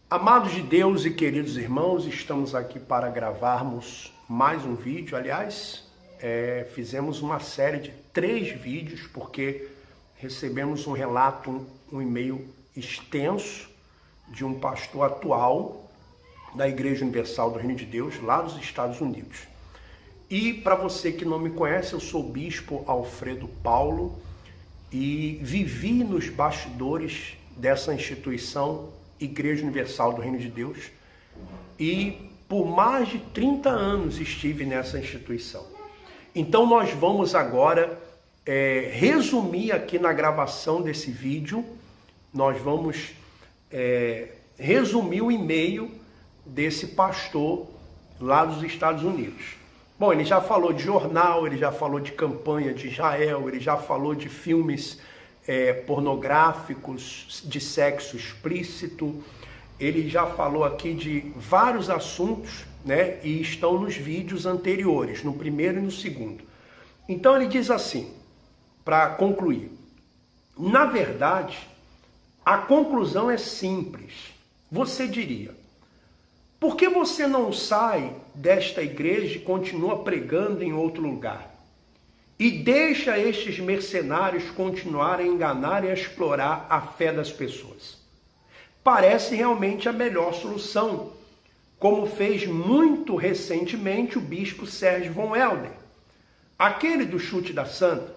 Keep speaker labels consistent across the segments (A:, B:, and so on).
A: Amados de Deus e queridos irmãos, estamos aqui para gravarmos mais um vídeo. Aliás, fizemos uma série de 3 vídeos, porque recebemos um relato, um e-mail extenso de um pastor atual da Igreja Universal do Reino de Deus, lá dos Estados Unidos. E para você que não me conhece, eu sou o Bispo Alfredo Paulo e vivi nos bastidores dessa instituição, Igreja Universal do Reino de Deus, e por mais de 30 anos estive nessa instituição. Então nós vamos agora resumir aqui na gravação desse vídeo, nós vamos resumir o e-mail desse pastor lá dos Estados Unidos. Bom, ele já falou de jornal, ele já falou de campanha de Israel, ele já falou de filmes pornográficos, de sexo explícito, ele já falou aqui de vários assuntos, né? E estão nos vídeos anteriores, no primeiro e no segundo. Então ele diz assim, para concluir: na verdade, a conclusão é simples. Você diria: por que você não sai desta igreja e continua pregando em outro lugar? E deixa estes mercenários continuarem a enganar e a explorar a fé das pessoas. Parece realmente a melhor solução, como fez muito recentemente o bispo Serge von Helder, aquele do Chute da Santa.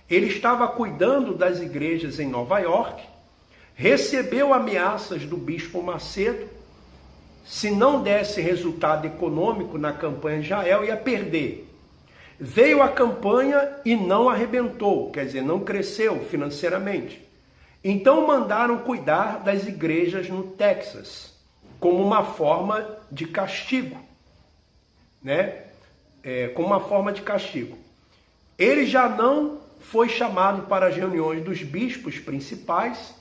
A: Ele estava cuidando das igrejas em Nova York, recebeu ameaças do bispo Macedo. Se não desse resultado econômico na campanha de Israel, ia perder. Veio a campanha e não arrebentou, quer dizer, não cresceu financeiramente. Então mandaram cuidar das igrejas no Texas, como uma forma de castigo, né? Como uma forma de castigo. Ele já não foi chamado para as reuniões dos bispos principais,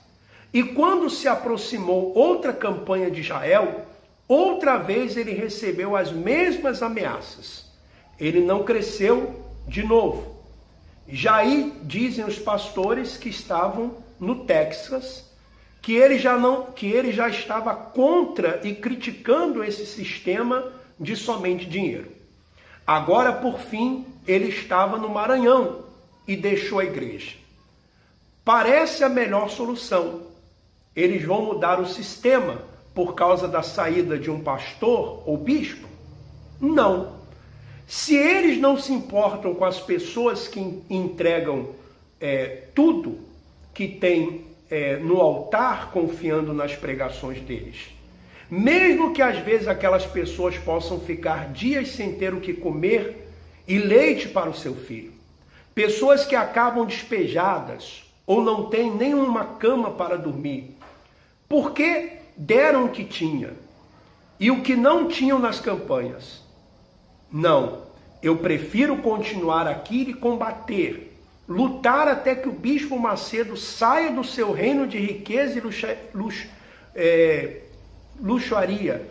A: e quando se aproximou outra campanha de Israel, outra vez ele recebeu as mesmas ameaças. Ele não cresceu de novo. Já aí dizem os pastores que estavam no Texas que ele já estava contra e criticando esse sistema de somente dinheiro. Agora, por fim, ele estava no Maranhão e deixou a igreja. Parece a melhor solução. Eles vão mudar o sistema por causa da saída de um pastor ou bispo? Não. Se eles não se importam com as pessoas que entregam tudo que tem no altar, confiando nas pregações deles, mesmo que às vezes aquelas pessoas possam ficar dias sem ter o que comer e leite para o seu filho, pessoas que acabam despejadas ou não têm nenhuma cama para dormir, porque deram o que tinha e o que não tinham nas campanhas. Não, eu prefiro continuar aqui e combater, lutar até que o bispo Macedo saia do seu reino de riqueza e luxaria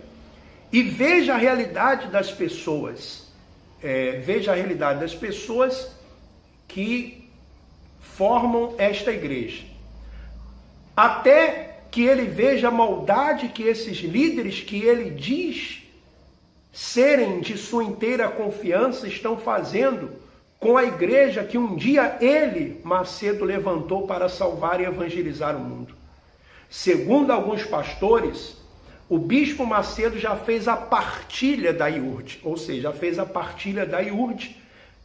A: e veja a realidade das pessoas, que formam esta igreja. Até que ele veja a maldade que esses líderes que ele diz serem de sua inteira confiança estão fazendo com a igreja que um dia ele, Macedo, levantou para salvar e evangelizar o mundo. Segundo alguns pastores, o bispo Macedo já fez a partilha da IURD, ou seja, já fez a partilha da IURD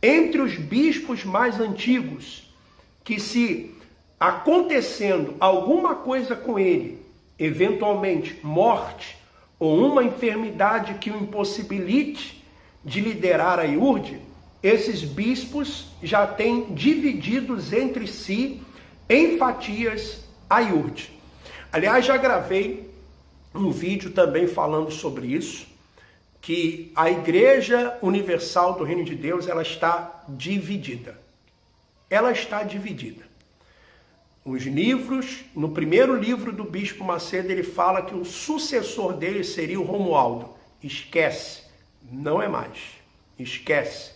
A: entre os bispos mais antigos, que se acontecendo alguma coisa com ele, eventualmente morte, ou uma enfermidade que o impossibilite de liderar a IURD, esses bispos já têm divididos entre si em fatias a IURD. Aliás, já gravei um vídeo também falando sobre isso, que a Igreja Universal do Reino de Deus, ela está dividida. Ela está dividida. Os livros, no primeiro livro do Bispo Macedo, ele fala que o sucessor dele seria o Romualdo. Esquece, não é mais. Esquece.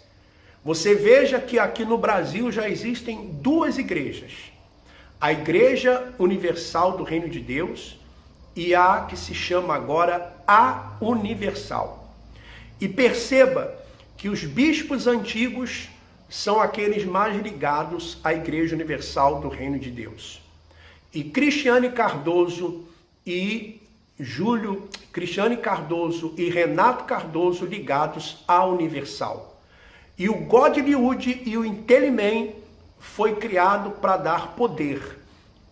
A: Você veja que aqui no Brasil já existem 2 igrejas. A Igreja Universal do Reino de Deus e a que se chama agora a Universal. E perceba que os bispos antigos são aqueles mais ligados à Igreja Universal do Reino de Deus. E Cristiane Cardoso e Renato Cardoso ligados à Universal. E o Godlywood e o Intelliman foi criado para dar poder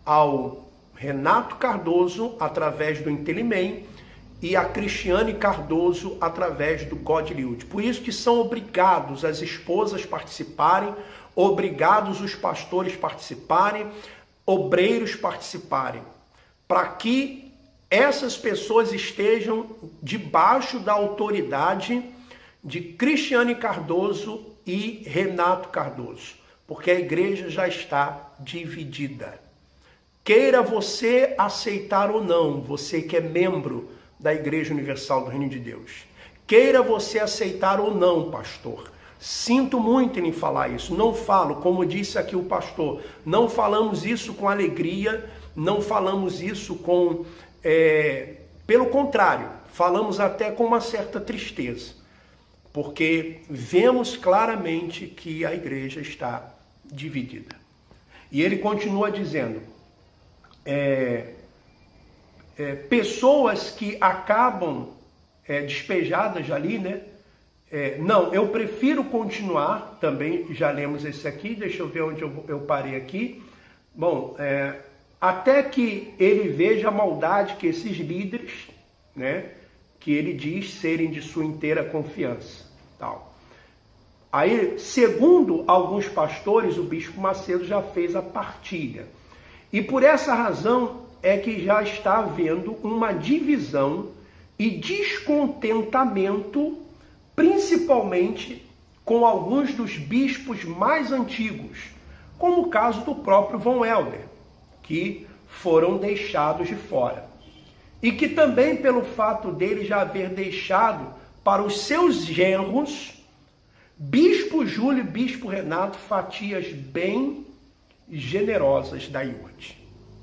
A: ao Renato Cardoso através do Intelliman e a Cristiane Cardoso através do Godlywood. Por isso que são obrigados as esposas participarem, obrigados os pastores participarem, obreiros participarem, para que essas pessoas estejam debaixo da autoridade de Cristiane Cardoso e Renato Cardoso, porque a igreja já está dividida. Queira você aceitar ou não, você que é membro da Igreja Universal do Reino de Deus. Queira você aceitar ou não, pastor. Sinto muito em falar isso. Não falo, como disse aqui o pastor, não falamos isso com alegria, não falamos isso com... pelo contrário, falamos até com uma certa tristeza, porque vemos claramente que a igreja está dividida. E ele continua dizendo, pessoas que acabam despejadas ali, né? Não, eu prefiro continuar, também já lemos esse aqui, deixa eu ver onde eu parei aqui. Bom, até que ele veja a maldade que esses líderes, né, que ele diz serem de sua inteira confiança. Tal. Aí, segundo alguns pastores, o Bispo Macedo já fez a partilha. E por essa razão é que já está havendo uma divisão e descontentamento, principalmente com alguns dos bispos mais antigos, como o caso do próprio Von Helder, que foram deixados de fora. E que também pelo fato dele já haver deixado para os seus genros, Bispo Júlio e Bispo Renato, fatias bem generosas da IURD.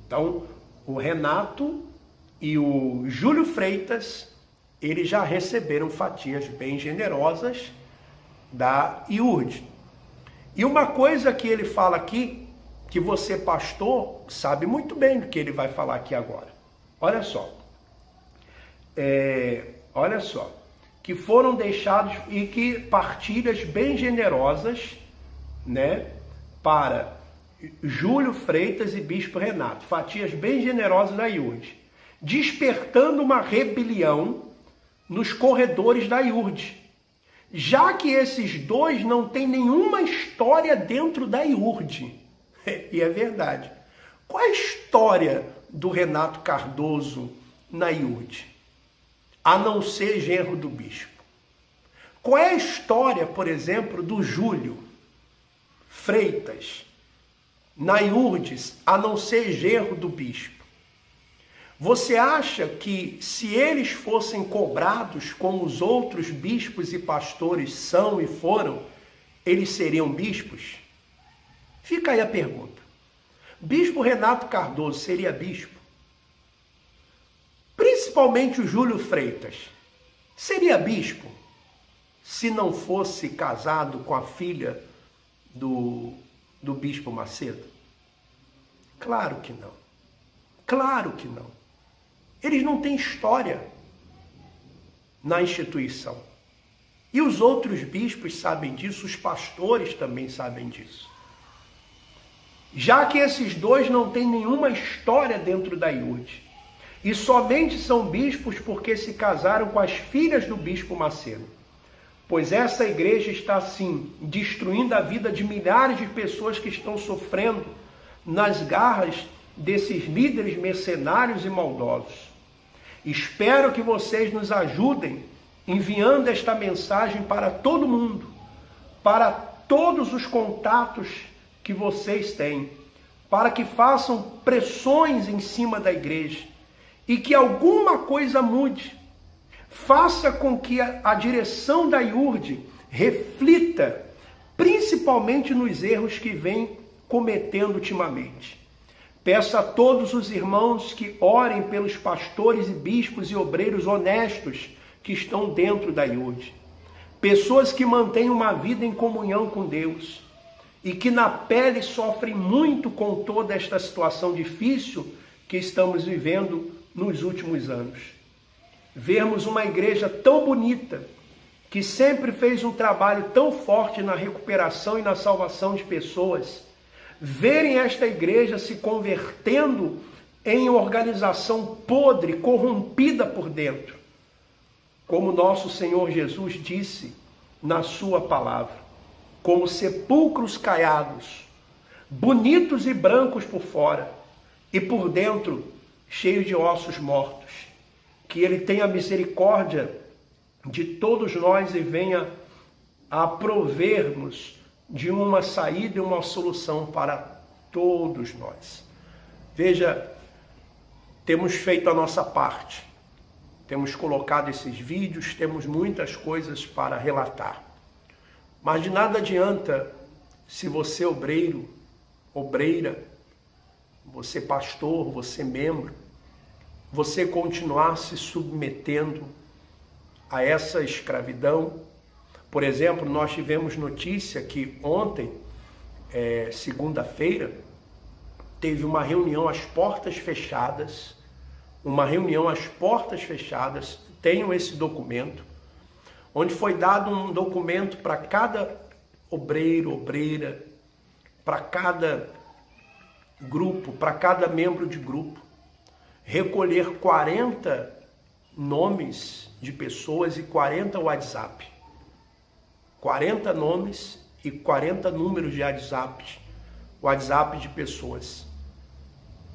A: Então, o Renato e o Júlio Freitas, eles já receberam fatias bem generosas da IURD. E uma coisa que ele fala aqui, que você, pastor, sabe muito bem do que ele vai falar aqui agora. Olha só. Olha só. Que foram deixados e que partilhas bem generosas, né, para Júlio Freitas e Bispo Renato. Fatias bem generosas da IURD. Despertando uma rebelião nos corredores da IURD. Já que esses dois não têm nenhuma história dentro da IURD. E é verdade. Qual é a história do Renato Cardoso na IURD? A não ser genro do bispo. Qual é a história, por exemplo, do Júlio Freitas na IURD, a não ser genro do bispo? Você acha que se eles fossem cobrados como os outros bispos e pastores são e foram, eles seriam bispos? Fica aí a pergunta. Bispo Renato Cardoso seria bispo? Principalmente o Júlio Freitas. Seria bispo se não fosse casado com a filha do Bispo Macedo? Claro que não. Claro que não. Eles não têm história na instituição. E os outros bispos sabem disso, os pastores também sabem disso. Já que esses dois não têm nenhuma história dentro da IURD, e somente são bispos porque se casaram com as filhas do Bispo Macedo, pois essa igreja está, sim, destruindo a vida de milhares de pessoas que estão sofrendo nas garras desses líderes mercenários e maldosos. Espero que vocês nos ajudem enviando esta mensagem para todo mundo, para todos os contatos que vocês têm, para que façam pressões em cima da igreja e que alguma coisa mude. Faça com que a direção da IURD reflita principalmente nos erros que vem cometendo ultimamente. Peço a todos os irmãos que orem pelos pastores e bispos e obreiros honestos que estão dentro da IURD. Pessoas que mantêm uma vida em comunhão com Deus e que na pele sofrem muito com toda esta situação difícil que estamos vivendo nos últimos anos. Vermos uma igreja tão bonita, que sempre fez um trabalho tão forte na recuperação e na salvação de pessoas, verem esta igreja se convertendo em organização podre, corrompida por dentro, como nosso Senhor Jesus disse na sua palavra, como sepulcros caiados, bonitos e brancos por fora, e por dentro cheios de ossos mortos. Que Ele tenha misericórdia de todos nós e venha a provermos de uma saída e uma solução para todos nós. Veja, temos feito a nossa parte, temos colocado esses vídeos, temos muitas coisas para relatar, mas de nada adianta se você obreiro, obreira, você pastor, você membro, você continuar se submetendo a essa escravidão. Por exemplo, nós tivemos notícia que ontem, segunda-feira, teve uma reunião às portas fechadas, tenho esse documento, onde foi dado um documento para cada obreiro, obreira, para cada grupo, para cada membro de grupo, recolher 40 nomes de pessoas e 40 WhatsApp. 40 nomes e 40 números de WhatsApp de pessoas,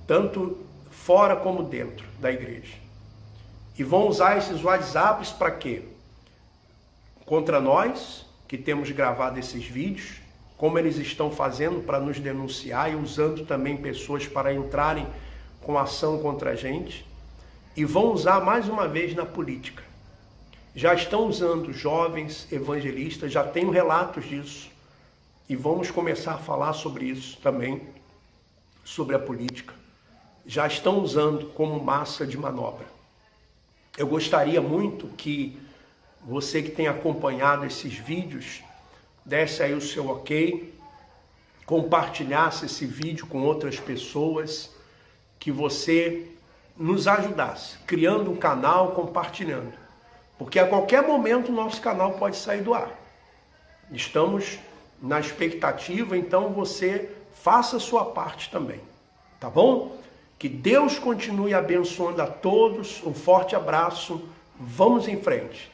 A: tanto fora como dentro da igreja. E vão usar esses WhatsApps para quê? Contra nós, que temos gravado esses vídeos, como eles estão fazendo para nos denunciar e usando também pessoas para entrarem com ação contra a gente, e vão usar mais uma vez na política. Já estão usando jovens evangelistas, já tenho relatos disso, e vamos começar a falar sobre isso também, sobre a política. Já estão usando como massa de manobra. Eu gostaria muito que você que tem acompanhado esses vídeos, desse aí o seu ok, compartilhasse esse vídeo com outras pessoas, que você nos ajudasse, criando um canal, compartilhando. Porque a qualquer momento o nosso canal pode sair do ar. Estamos na expectativa, então você faça a sua parte também. Tá bom? Que Deus continue abençoando a todos. Um forte abraço. Vamos em frente.